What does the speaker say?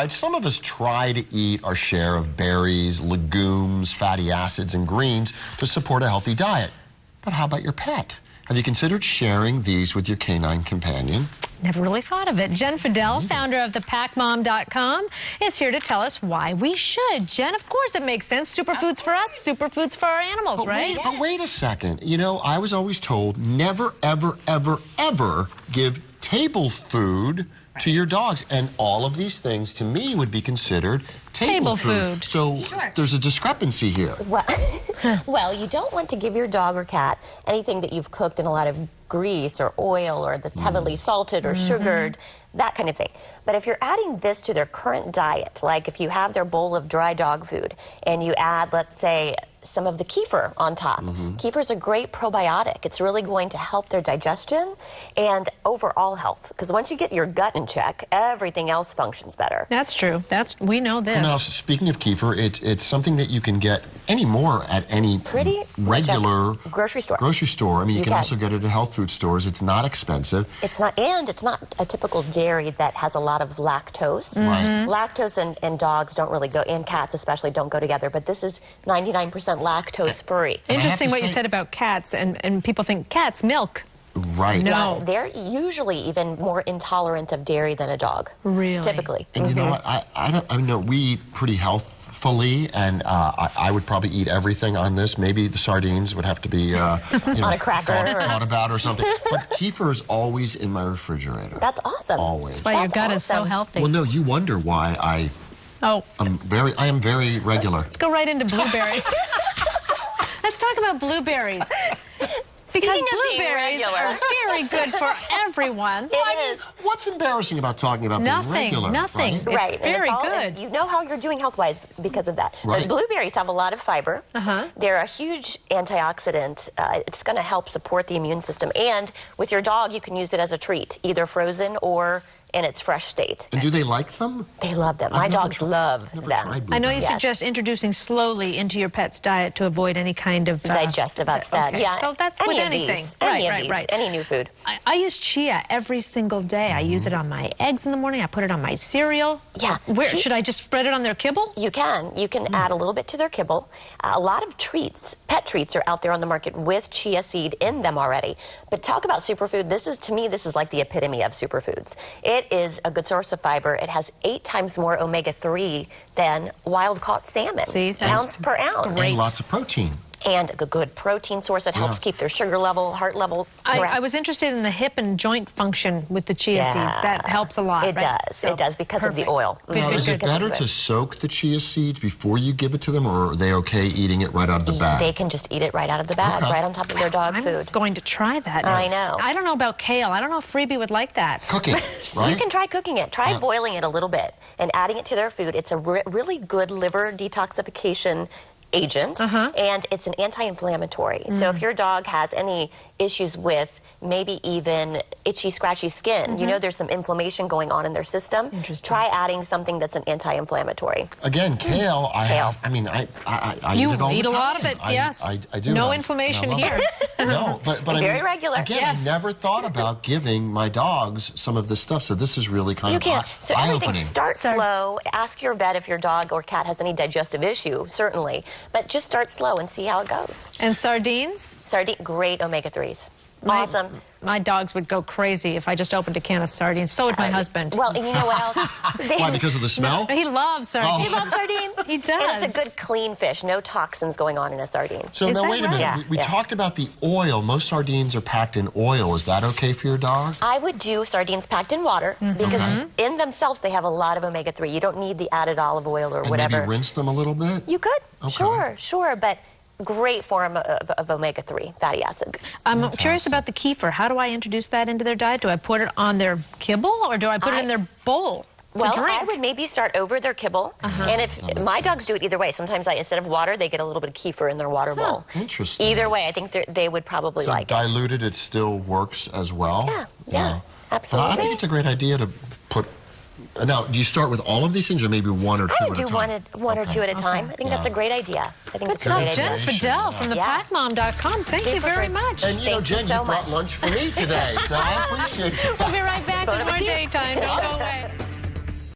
right, some of us try to eat our share of berries, legumes, fatty acids, and greens to support a healthy diet. But how about your pet? Have you considered sharing these with your canine companion? Never really thought of it. Jenn Fadal, founder of thepacmom.com, is here to tell us why we should. Jen, of course it makes sense. Superfoods for us, superfoods for our animals, right? But wait a second. You know, I was always told never, ever, ever, ever give table food to your dogs. And all of these things, to me, would be considered table food. So there's a discrepancy here. Well, you don't want to give your dog or cat anything that you've cooked in a lot of grease or oil or that's heavily salted or sugared, that kind of thing. But if you're adding this to their current diet, like if you have their bowl of dry dog food and you add, let's say, some of the kefir on top. Kefir is a great probiotic. It's really going to help their digestion and overall health. Because once you get your gut in check, everything else functions better. That's true. We know this. Now, speaking of kefir, it's something that you can get anymore at any regular grocery store. I mean, you can also get it at health food stores. It's not expensive. It's not, and it's not a typical dairy that has a lot of lactose. Lactose and dogs don't really go, and cats especially don't go together. But this is 99% lactose-free. Interesting what you said about cats, and people think cats milk. Right. No. Yeah, they're usually even more intolerant of dairy than a dog. Really? Typically. And you know what? I know we eat pretty healthfully, and I would probably eat everything on this. Maybe the sardines would have to be you know, on a cracker thought about or something. But kefir is always in my refrigerator. That's awesome. Always. That's why your gut is so healthy. Well, no, you wonder why I am very regular. Let's go right into blueberries. Let's talk about blueberries. Because blueberries are very good for everyone. What's embarrassing about talking about being regular? Nothing. Right? It's very good. You know how you're doing health-wise because of that. Right. But blueberries have a lot of fiber. They're a huge antioxidant. It's going to help support the immune system. And with your dog, you can use it as a treat, either frozen or in its fresh state. And do they like them? They love them. My dogs love them. I know you suggest introducing slowly into your pet's diet to avoid any kind of digestive upset. Okay. Yeah, so that's with anything. Right. Any new food. I use chia every single day. I use it on my eggs in the morning. I put it on my cereal. Yeah. Where should I just spread it on their kibble? You can. You can add a little bit to their kibble. A lot of treats, pet treats, are out there on the market with chia seed in them already. But talk about superfood. To me, this is like the epitome of superfoods. It is a good source of fiber. It has 8 times more omega-3 than wild-caught salmon. See, pounds per ounce. And lots of protein. And a good protein source that helps keep their sugar level, heart level correct. I was interested in the hip and joint function with the chia seeds. That helps a lot, It does. So, it does because of the oil. Now, is it better to soak the chia seeds before you give it to them, or are they okay eating it right out of the bag? They can just eat it right out of the bag, right on top of their dog food. I'm going to try that. I know. I don't know about kale. I don't know if Freebie would like that. Cook it, right? You can try cooking it. Try boiling it a little bit and adding it to their food. It's a really good liver detoxification agent, and it's an anti-inflammatory. So if your dog has any issues with maybe even itchy, scratchy skin, you know there's some inflammation going on in their system, try adding something that's an anti-inflammatory. Again, kale, I eat it all You the time. eat a lot of it, yes. I do. No inflammation here. No, but very regular. Again, I never thought about giving my dogs some of this stuff, so this is really kind of So eye-opening. everything, start slow. Ask your vet if your dog or cat has any digestive issue, certainly. But just start slow and see how it goes. And sardines? Sardine, great omega-3s. Awesome. My dogs would go crazy if I just opened a can of sardines. So would my husband. Well, and you know what else? Why, because of the smell? No, he loves sardines. He loves sardines? He does. And it's a good, clean fish. No toxins going on in a sardine. So now, wait a minute. We talked about the oil. Most sardines are packed in oil. Is that okay for your dog? I would do sardines packed in water because in themselves they have a lot of omega-3. You don't need the added olive oil or whatever. Maybe rinse them a little bit? You could. Sure. But great form of omega-3 fatty acids. I'm curious about the kefir. How do I introduce that into their diet? Do I put it on their kibble, or do I put it in their bowl to drink? I would maybe start over their kibble. And if my dogs do it either way. Sometimes instead of water, they get a little bit of kefir in their water bowl. Interesting. Either way, I think they would probably like it. Diluted, it still works as well? Yeah, absolutely. But I think it's a great idea to put... Now, do you start with all of these things, or maybe one or two at a time? I would do one or two at a time. I think that's a great idea. I think Good stuff. Jenn Fadal from thepacmom.com. Thank you very much. And, you know, Jen, you brought lunch for me today, so I appreciate it. We'll be right back with more Daytime. Don't go away.